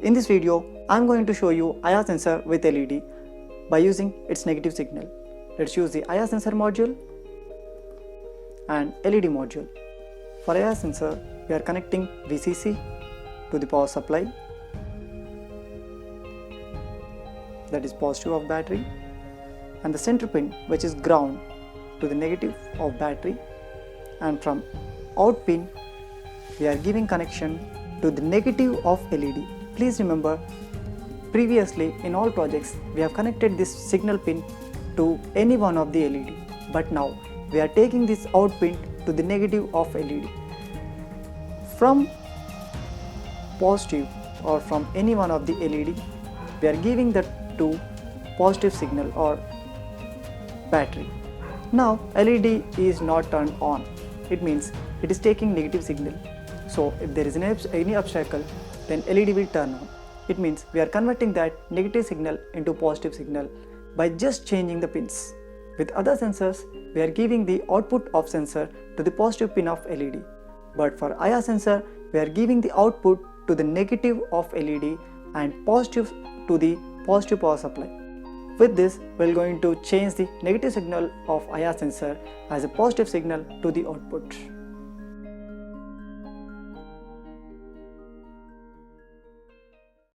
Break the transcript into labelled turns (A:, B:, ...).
A: In this video, I am going to show you IR sensor with LED by using its negative signal. Let's use the IR sensor module and LED module. For IR sensor, we are connecting VCC to the power supply, that is positive of battery, and the center pin, which is ground, to the negative of battery, and from out pin we are giving connection to the negative of LED. Please remember, previously in all projects we have connected this signal pin to any one of the LED, but now we are taking this out pin to the negative of LED. From positive or from any one of the LED, we are giving that to positive signal or battery. Now LED is not turned on, it means it is taking negative signal. So if there is any obstacle, then LED will turn on. It means we are converting that negative signal into positive signal by just changing the pins. With other sensors, we are giving the output of sensor to the positive pin of LED. But for IR sensor, we are giving the output to the negative of LED and positive to the positive power supply. With this, we are going to change the negative signal of IR sensor as a positive signal to the output.